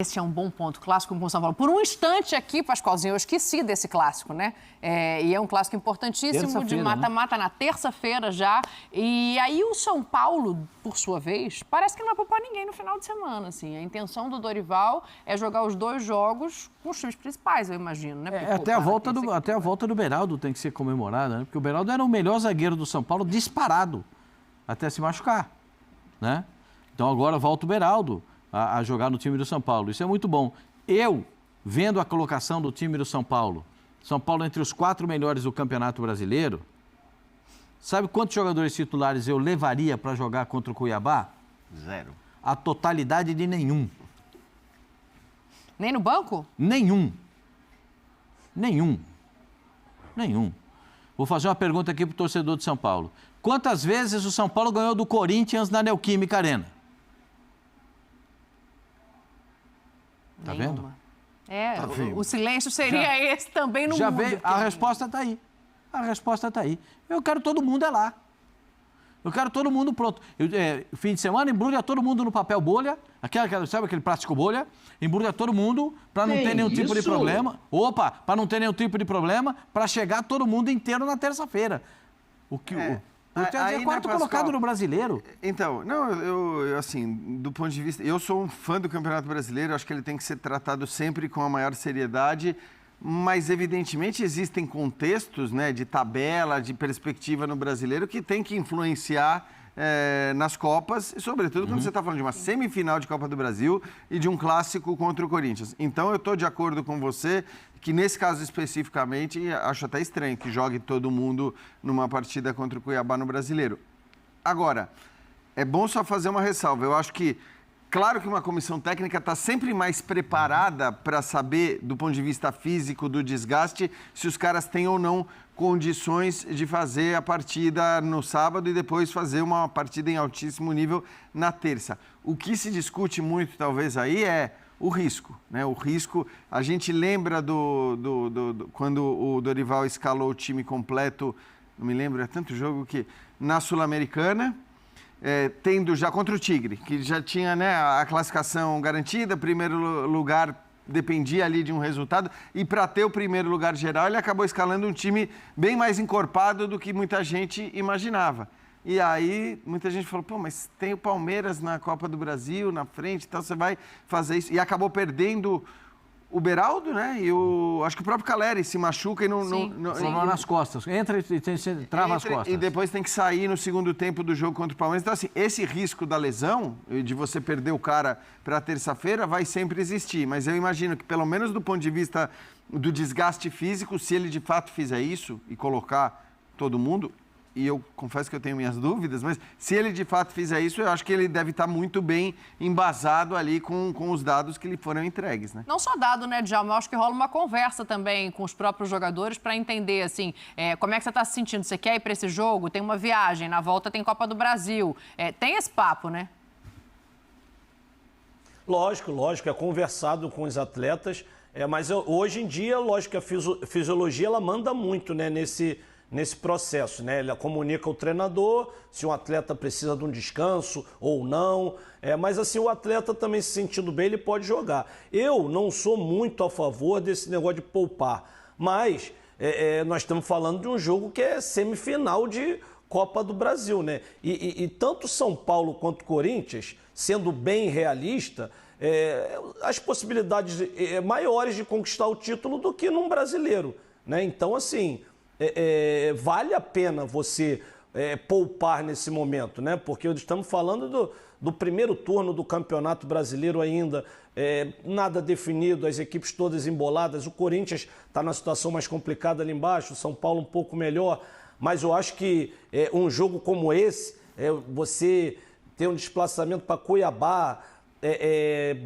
Esse é um bom ponto, clássico com São Paulo. Por um instante aqui, Pascoalzinho, eu esqueci desse clássico, né? E é um clássico importantíssimo de mata-mata, né? Na terça-feira já. E aí o São Paulo, por sua vez, parece que não vai poupar ninguém no final de semana, assim. A intenção do Dorival é jogar os 2 jogos com os times principais, eu imagino, né? Porque, até a volta do Beraldo tem que ser comemorada, né? Porque o Beraldo era o melhor zagueiro do São Paulo disparado até se machucar, né? Então agora volta o Beraldo a jogar no time do São Paulo. Isso é muito bom. Eu, vendo a colocação do time do São Paulo entre os 4 melhores do Campeonato Brasileiro, sabe quantos jogadores titulares eu levaria para jogar contra o Cuiabá? 0. A totalidade de nenhum. Nem no banco? Nenhum. Vou fazer uma pergunta aqui para o torcedor de São Paulo. Quantas vezes o São Paulo ganhou do Corinthians na Neoquímica Arena? Tá vendo? O silêncio seria esse também no mundo. A resposta está aí. Eu quero todo mundo lá. Eu quero todo mundo pronto. Fim de semana, embrulha todo mundo no papel bolha. Sabe aquele plástico bolha? Embrulha todo mundo para não ter nenhum tipo de problema. Para não ter nenhum tipo de problema, para chegar todo mundo inteiro na terça-feira. O 4º colocado no Brasileiro. Então, eu assim, do ponto de vista... Eu sou um fã do Campeonato Brasileiro, acho que ele tem que ser tratado sempre com a maior seriedade, mas, evidentemente, existem contextos, né, de tabela, de perspectiva no Brasileiro que tem que influenciar nas Copas, e, sobretudo, quando você está falando de uma semifinal de Copa do Brasil e de um clássico contra o Corinthians. Então, eu estou de acordo com você que, nesse caso especificamente, acho até estranho que jogue todo mundo numa partida contra o Cuiabá no Brasileiro. Agora, é bom só fazer uma ressalva. Eu acho que, claro que uma comissão técnica está sempre mais preparada para saber, do ponto de vista físico, do desgaste, se os caras têm ou não condições de fazer a partida no sábado e depois fazer uma partida em altíssimo nível na terça. O que se discute muito, talvez, aí é o risco, né? O risco, a gente lembra quando o Dorival escalou o time completo, não me lembro, é tanto jogo que na Sul-Americana, tendo já contra o Tigre, que já tinha, né, a classificação garantida, primeiro lugar dependia ali de um resultado, e para ter o primeiro lugar geral, ele acabou escalando um time bem mais encorpado do que muita gente imaginava. E aí, muita gente falou, mas tem o Palmeiras na Copa do Brasil, na frente, então você vai fazer isso. E acabou perdendo o Beraldo, né? E acho que o próprio Caleri se machuca e não... Problema nas costas. Entra e trava as costas. E depois tem que sair no segundo tempo do jogo contra o Palmeiras. Então, assim, esse risco da lesão, de você perder o cara para terça-feira, vai sempre existir. Mas eu imagino que, pelo menos do ponto de vista do desgaste físico, se ele de fato fizer isso e colocar todo mundo... E eu confesso que eu tenho minhas dúvidas, mas se ele de fato fizer isso, eu acho que ele deve estar muito bem embasado ali com os dados que lhe foram entregues, né? Não só dado, né, Djalma? Eu acho que rola uma conversa também com os próprios jogadores para entender, assim, como é que você está se sentindo? Você quer ir para esse jogo? Tem uma viagem, na volta tem Copa do Brasil. Tem esse papo, né? Lógico, é conversado com os atletas, mas hoje em dia, lógico que a fisiologia ela manda muito, né, nesse processo, né? Ela comunica ao treinador se um atleta precisa de um descanso ou não, mas assim, o atleta também se sentindo bem, ele pode jogar. Eu não sou muito a favor desse negócio de poupar, mas nós estamos falando de um jogo que é semifinal de Copa do Brasil, né? E tanto São Paulo quanto Corinthians, sendo bem realista, as possibilidades maiores de conquistar o título do que num brasileiro, né? Então, assim... vale a pena você poupar nesse momento, né? Porque estamos falando do primeiro turno do Campeonato Brasileiro ainda, nada definido, as equipes todas emboladas. O Corinthians está na situação mais complicada ali embaixo, o São Paulo um pouco melhor, mas eu acho que um jogo como esse, você ter um desplaçamento para Cuiabá,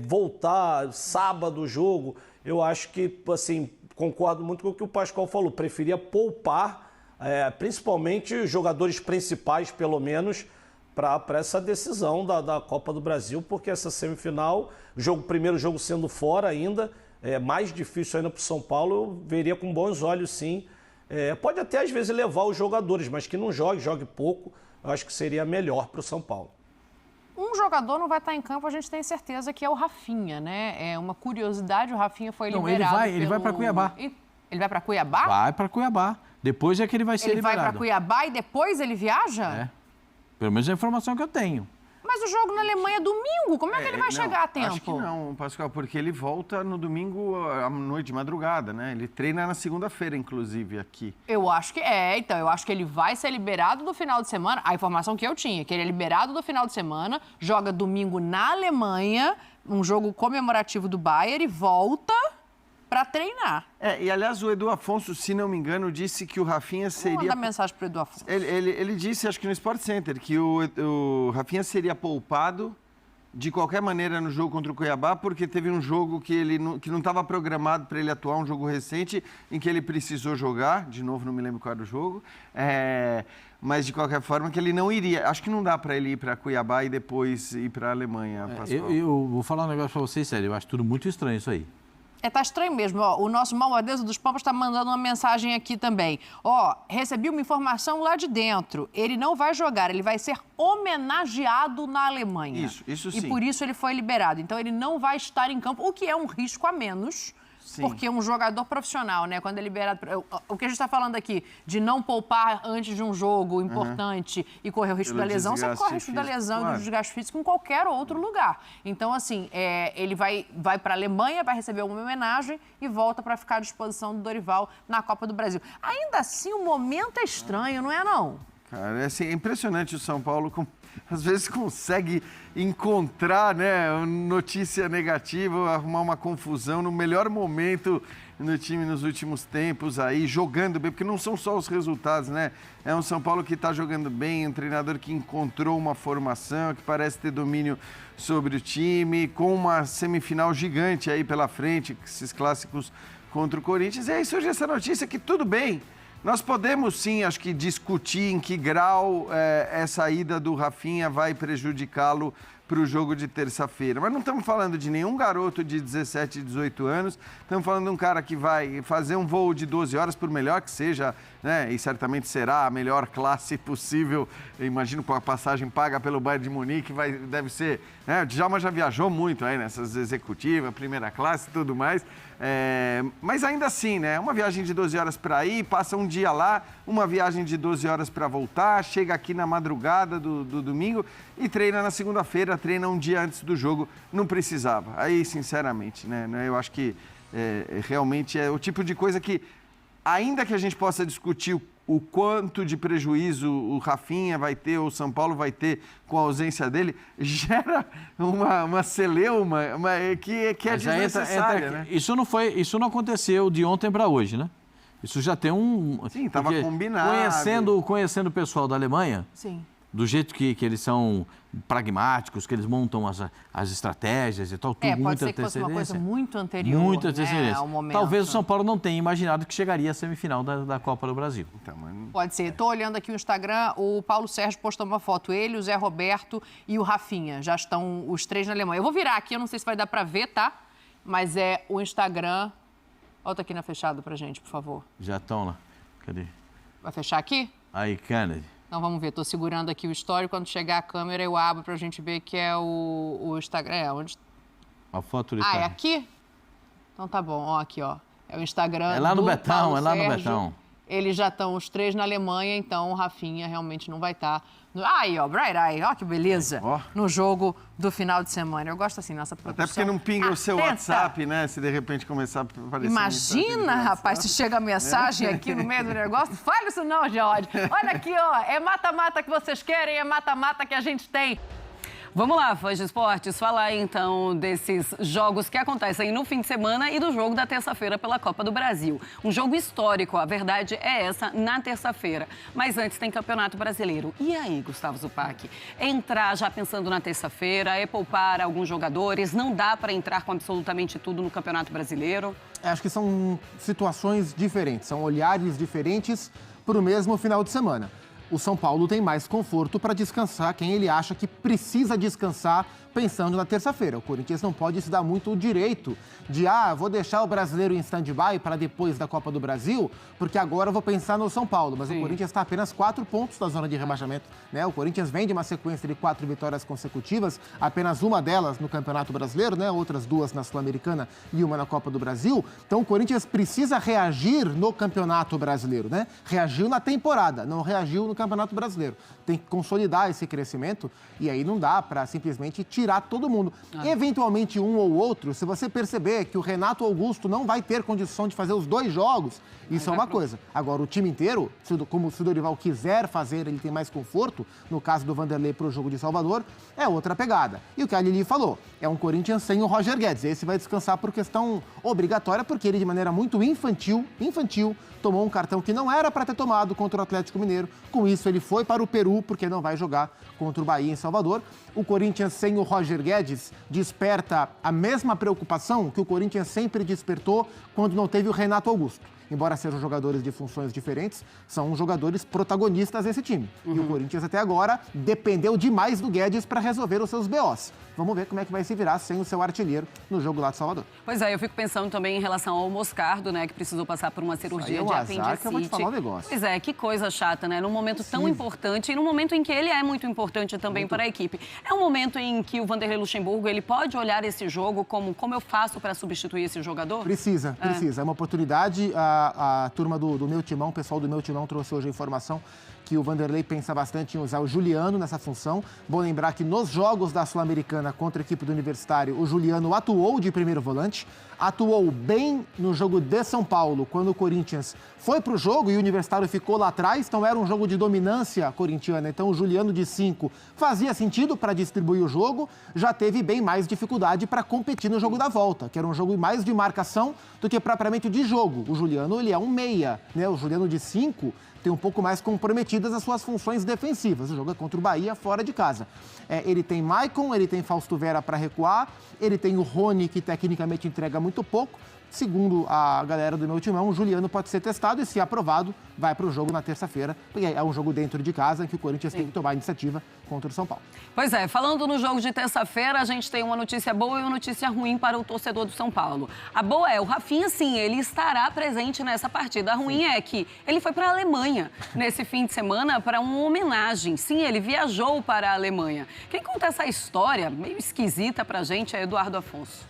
voltar sábado o jogo, eu acho que, assim, concordo muito com o que o Pascoal falou, preferia poupar, principalmente jogadores principais, pelo menos, para essa decisão da Copa do Brasil, porque essa semifinal, primeiro jogo sendo fora ainda, é mais difícil ainda para o São Paulo, eu veria com bons olhos, sim. Pode até, às vezes, levar os jogadores, mas que não jogue pouco, eu acho que seria melhor para o São Paulo. Um jogador não vai estar em campo, a gente tem certeza que é o Rafinha, né? É uma curiosidade, o Rafinha foi liberado. Ele vai para Cuiabá. Ele vai para Cuiabá? Vai para Cuiabá. Depois é que ele vai ser liberado. Ele vai para Cuiabá e depois ele viaja? É. Pelo menos é a informação que eu tenho. Mas o jogo na Alemanha é domingo, como é que ele vai chegar a tempo? Acho que não, Pascoal, porque ele volta no domingo à noite, de madrugada, né? Ele treina na segunda-feira, inclusive, aqui. Eu acho que então, eu acho que ele vai ser liberado do final de semana. A informação que eu tinha, que ele é liberado do final de semana, joga domingo na Alemanha, um jogo comemorativo do Bayern e volta para treinar. E aliás, o Edu Afonso, se não me engano, disse que o Rafinha seria... Vou mandar mensagem para o Edu Afonso. Ele disse, acho que no Sport Center, que o Rafinha seria poupado de qualquer maneira no jogo contra o Cuiabá, porque teve um jogo que não estava programado para ele atuar, um jogo recente, em que ele precisou jogar, de novo não me lembro qual era o jogo, mas de qualquer forma que ele não iria. Acho que não dá para ele ir para Cuiabá e depois ir para a Alemanha, Pascoal. Eu vou falar um negócio para vocês, sério, eu acho tudo muito estranho isso aí. Tá estranho mesmo. O nosso malvadeso dos Pampas está mandando uma mensagem aqui também. Recebi uma informação lá de dentro. Ele não vai jogar, ele vai ser homenageado na Alemanha. Isso sim. E por isso ele foi liberado. Então ele não vai estar em campo, o que é um risco a menos. Sim. Porque um jogador profissional, né, quando é liberado... O que a gente está falando aqui, de não poupar antes de um jogo importante e correr o risco da lesão, você corre o risco da lesão e do desgaste físico em qualquer outro lugar. Então, assim, ele vai para a Alemanha, vai receber uma homenagem e volta para ficar à disposição do Dorival na Copa do Brasil. Ainda assim, o momento é estranho, não é não? Cara, é impressionante o São Paulo, às vezes consegue encontrar, né, notícia negativa, arrumar uma confusão no melhor momento no time nos últimos tempos aí, jogando bem, porque não são só os resultados, né? É um São Paulo que está jogando bem, um treinador que encontrou uma formação, que parece ter domínio sobre o time, com uma semifinal gigante aí pela frente, esses clássicos contra o Corinthians. E aí surge essa notícia que tudo bem, nós podemos sim, acho que discutir em que grau essa ida do Rafinha vai prejudicá-lo para o jogo de terça-feira. Mas não estamos falando de nenhum garoto de 17, 18 anos, estamos falando de um cara que vai fazer um voo de 12 horas, por melhor que seja, né? E certamente será a melhor classe possível. Eu imagino com a passagem paga pelo Bayern de Munique, deve ser... Né? O Djalma já viajou muito aí nessas executivas, primeira classe e tudo mais. Mas ainda assim, né? Uma viagem de 12 horas para ir, passa um dia lá, uma viagem de 12 horas para voltar, chega aqui na madrugada do domingo e treina na segunda-feira, treina um dia antes do jogo. Não precisava. Aí, sinceramente, né? Eu acho que realmente é o tipo de coisa que, ainda que a gente possa discutir o quanto de prejuízo o Rafinha vai ter, ou o São Paulo vai ter com a ausência dele, gera uma celeuma que é desnecessária, né? Isso não aconteceu de ontem para hoje, né? Isso já tem Sim, estava combinado. Conhecendo o pessoal da Alemanha, sim, do jeito que eles são pragmáticos, que eles montam as estratégias e tal, tudo pode muita ser que fosse uma coisa muito anterior, muita antecedência. Né, ao momento. Talvez o São Paulo não tenha imaginado que chegaria à semifinal da Copa do Brasil. Então, pode ser. Estou olhando aqui o Instagram, o Paulo Sérgio postou uma foto, ele, o Zé Roberto e o Rafinha, já estão os três na Alemanha. Eu vou virar aqui, eu não sei se vai dar para ver, tá? Mas é o Instagram... Volta aqui na fechada pra gente, por favor. Já estão lá. Cadê? Vai fechar aqui? Aí, Kennedy. Então vamos ver, estou segurando aqui o story, quando chegar a câmera eu abro pra gente ver que é o Instagram. Onde... A foto de é aqui? Então tá bom, aqui, ó. É o Instagram É lá no do Betão, Paulo é lá no Sérgio. Betão. Eles já estão os três na Alemanha, então o Rafinha realmente não vai estar. Aí, ó, Bright Eye, ó que beleza. No jogo do final de semana. Eu gosto assim, nossa produção. Até porque não pinga o seu WhatsApp, né? Se de repente começar a aparecer. Imagina, rapaz, se chega a mensagem aqui no meio do negócio. Fale isso não, George. Olha aqui, ó. É mata-mata que vocês querem, é mata-mata que a gente tem. Vamos lá, fãs de esportes, falar então desses jogos que acontecem no fim de semana e do jogo da terça-feira pela Copa do Brasil. Um jogo histórico, a verdade é essa, na terça-feira. Mas antes tem Campeonato Brasileiro. E aí, Gustavo Zupac? Entrar já pensando na terça-feira, poupar alguns jogadores, não dá para entrar com absolutamente tudo no Campeonato Brasileiro? Acho que são situações diferentes, são olhares diferentes para o mesmo final de semana. o São Paulo tem mais conforto para descansar quem ele acha que precisa descansar pensando na terça-feira. O Corinthians não pode se dar muito o direito de, vou deixar o brasileiro em stand-by para depois da Copa do Brasil, porque agora eu vou pensar no São Paulo. Mas o Corinthians está apenas 4 pontos da zona de rebaixamento, né? O Corinthians vem de uma sequência de 4 vitórias consecutivas, apenas uma delas no Campeonato Brasileiro, né? Outras 2 na Sul-Americana e uma na Copa do Brasil. Então o Corinthians precisa reagir no Campeonato Brasileiro, né? Reagiu na temporada, não reagiu no Campeonato Brasileiro. Tem que consolidar esse crescimento e aí não dá para simplesmente tirar todo mundo. Eventualmente um ou outro, se você perceber que o Renato Augusto não vai ter condição de fazer os 2 jogos, isso é uma coisa. Agora, o time inteiro, como se o Dorival quiser fazer, ele tem mais conforto, no caso do Vanderlei para o jogo de Salvador, é outra pegada. E o que a Lili falou, é um Corinthians sem o Roger Guedes. Esse vai descansar por questão obrigatória, porque ele, de maneira muito infantil, tomou um cartão que não era para ter tomado contra o Atlético Mineiro. Com isso, ele foi para o Peru, porque não vai jogar contra o Bahia em Salvador. O Corinthians sem o Roger Guedes desperta a mesma preocupação que o Corinthians sempre despertou quando não teve o Renato Augusto. Embora sejam jogadores de funções diferentes, são jogadores protagonistas desse time. E o Corinthians até agora dependeu demais do Guedes para resolver os seus BOs. Vamos ver como é que vai se virar sem o seu artilheiro no jogo lá de Salvador. Pois é, eu fico pensando também em relação ao Moscardo, né, que precisou passar por uma cirurgia de apendicite. Que eu vou te falar um negócio. Pois é, que coisa chata, né? Num momento tão importante e num momento em que ele é muito importante também para a equipe. É um momento em que o Vanderlei Luxemburgo, ele pode olhar esse jogo como eu faço para substituir esse jogador? Precisa. É uma oportunidade. A turma do meu timão, o pessoal do meu timão trouxe hoje a informação que o Vanderlei pensa bastante em usar o Juliano nessa função. Bom lembrar que nos jogos da Sul-Americana contra a equipe do Universitário, o Juliano atuou de primeiro volante, atuou bem no jogo de São Paulo, quando o Corinthians foi para o jogo e o Universitário ficou lá atrás, então era um jogo de dominância corintiana. Então o Juliano de 5 fazia sentido para distribuir o jogo, já teve bem mais dificuldade para competir no jogo da volta, que era um jogo mais de marcação do que propriamente de jogo. O Juliano, ele é um meia, né? O Juliano de 5 tem um pouco mais comprometidas as suas funções defensivas. O jogo é contra o Bahia, fora de casa. Ele tem Maicon, ele tem Fausto Vera para recuar, ele tem o Rony, que tecnicamente entrega muito pouco. Segundo a galera do meu timão, o Juliano pode ser testado e, se aprovado, vai para o jogo na terça-feira, porque é um jogo dentro de casa em que o Corinthians tem que tomar a iniciativa contra o São Paulo. Pois é, falando no jogo de terça-feira, a gente tem uma notícia boa e uma notícia ruim para o torcedor do São Paulo. A boa é, o Rafinha, sim, ele estará presente nessa partida. A ruim é que ele foi para a Alemanha nesse fim de semana para uma homenagem. Sim, ele viajou para a Alemanha. Quem conta essa história meio esquisita para a gente é Eduardo Afonso.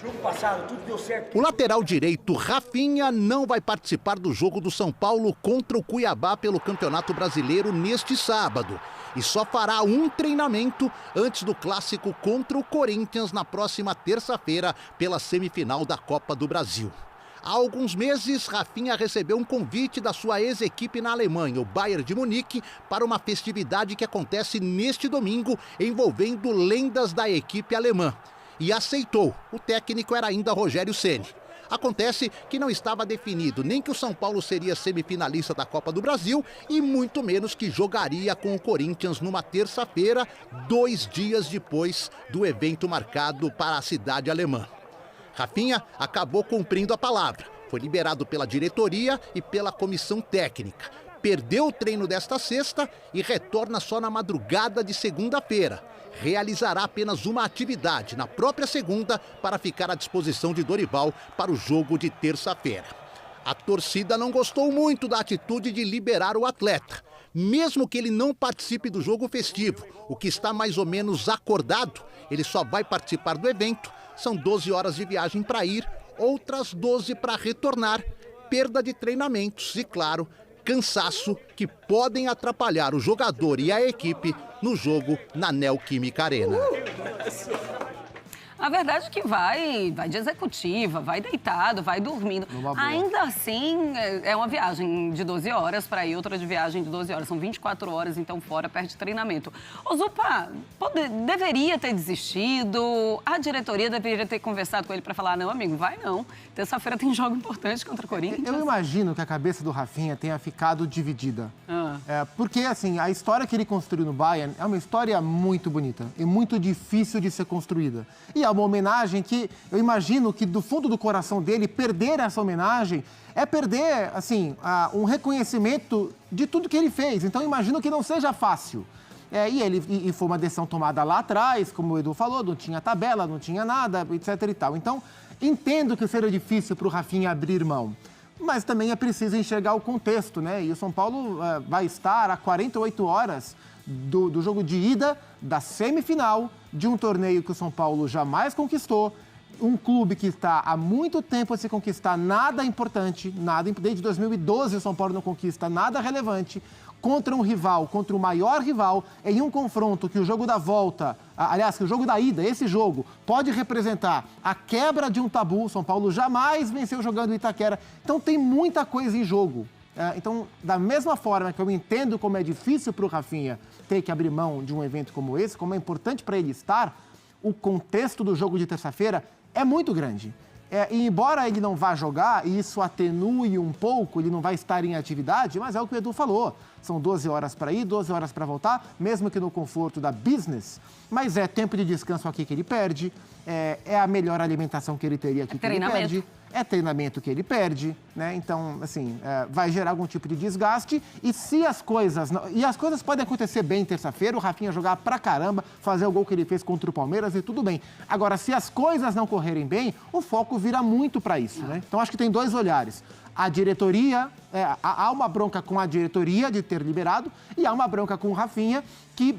Jogo passado, tudo deu certo. O lateral direito, Rafinha, não vai participar do jogo do São Paulo contra o Cuiabá pelo Campeonato Brasileiro neste sábado. E só fará um treinamento antes do clássico contra o Corinthians na próxima terça-feira pela semifinal da Copa do Brasil. Há alguns meses, Rafinha recebeu um convite da sua ex-equipe na Alemanha, o Bayern de Munique, para uma festividade que acontece neste domingo envolvendo lendas da equipe alemã. E aceitou. O técnico era ainda Rogério Ceni. Acontece que não estava definido nem que o São Paulo seria semifinalista da Copa do Brasil e muito menos que jogaria com o Corinthians numa terça-feira, 2 dias depois do evento marcado para a cidade alemã. Rafinha acabou cumprindo a palavra. Foi liberado pela diretoria e pela comissão técnica. Perdeu o treino desta sexta e retorna só na madrugada de segunda-feira. Realizará apenas uma atividade na própria segunda para ficar à disposição de Dorival para o jogo de terça-feira. A torcida não gostou muito da atitude de liberar o atleta, mesmo que ele não participe do jogo festivo, o que está mais ou menos acordado. Ele só vai participar do evento, são 12 horas de viagem para ir, outras 12 para retornar, perda de treinamentos e, claro, cansaço que podem atrapalhar o jogador e a equipe no jogo na Neoquímica Arena. A verdade é que vai de executiva, vai deitado, vai dormindo. Ainda assim, é uma viagem de 12 horas para ir, outra de viagem de 12 horas. São 24 horas, então fora, perde treinamento. O Zupa deveria ter desistido, a diretoria deveria ter conversado com ele para falar, não, amigo, vai não. Terça-feira tem jogo importante contra o Corinthians. Eu imagino que a cabeça do Rafinha tenha ficado dividida. Porque, assim, a história que ele construiu no Bayern é uma história muito bonita e muito difícil de ser construída. E uma homenagem que eu imagino que do fundo do coração dele, perder essa homenagem é perder, assim, um reconhecimento de tudo que ele fez. Então, eu imagino que não seja fácil. E foi uma decisão tomada lá atrás, como o Edu falou, não tinha tabela, não tinha nada, etc e tal. Então, entendo que seja difícil para o Rafinha abrir mão. Mas também é preciso enxergar o contexto, né? E o São Paulo vai estar a 48 horas do jogo de ida, da semifinal, de um torneio que o São Paulo jamais conquistou, um clube que está há muito tempo a se conquistar nada importante, desde 2012 o São Paulo não conquista nada relevante, contra um rival, contra o maior rival, em um confronto que o jogo da volta, aliás, que o jogo da ida, esse jogo, pode representar a quebra de um tabu. São Paulo jamais venceu jogando em Itaquera. Então tem muita coisa em jogo. Então, da mesma forma que eu entendo como é difícil para o Rafinha ter que abrir mão de um evento como esse, como é importante para ele estar, o contexto do jogo de terça-feira é muito grande. E embora ele não vá jogar, e isso atenue um pouco, ele não vai estar em atividade, mas é o que o Edu falou. São 12 horas para ir, 12 horas para voltar, mesmo que no conforto da business, mas é tempo de descanso aqui que ele perde, é a melhor alimentação que ele teria aqui que ele perde. É treinamento que ele perde, né? Então, assim, vai gerar algum tipo de desgaste. E se as coisas... E as coisas podem acontecer bem terça-feira, o Rafinha jogar pra caramba, fazer o gol que ele fez contra o Palmeiras e tudo bem. Agora, se as coisas não correrem bem, o foco vira muito para isso, né? Então, acho que tem dois olhares. A diretoria, há uma bronca com a diretoria de ter liberado e há uma bronca com o Rafinha que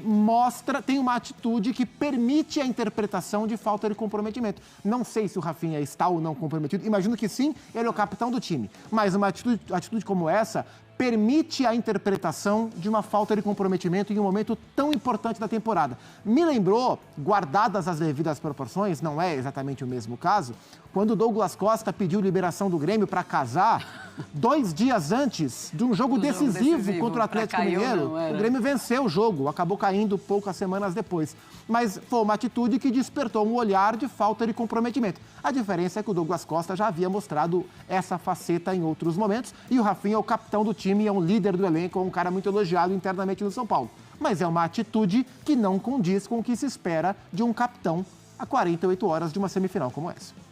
tem uma atitude que permite a interpretação de falta de comprometimento. Não sei se o Rafinha está ou não comprometido, imagino que sim, ele é o capitão do time, mas uma atitude como essa permite a interpretação de uma falta de comprometimento em um momento tão importante da temporada. Me lembrou, guardadas as devidas proporções, não é exatamente o mesmo caso, quando o Douglas Costa pediu liberação do Grêmio para casar 2 dias antes de um jogo decisivo contra o Atlético Mineiro. O Grêmio venceu o jogo, acabou caindo poucas semanas depois. Mas foi uma atitude que despertou um olhar de falta de comprometimento. A diferença é que o Douglas Costa já havia mostrado essa faceta em outros momentos e o Rafinha é o capitão do time, é um líder do elenco, é um cara muito elogiado internamente no São Paulo. Mas é uma atitude que não condiz com o que se espera de um capitão a 48 horas de uma semifinal como essa.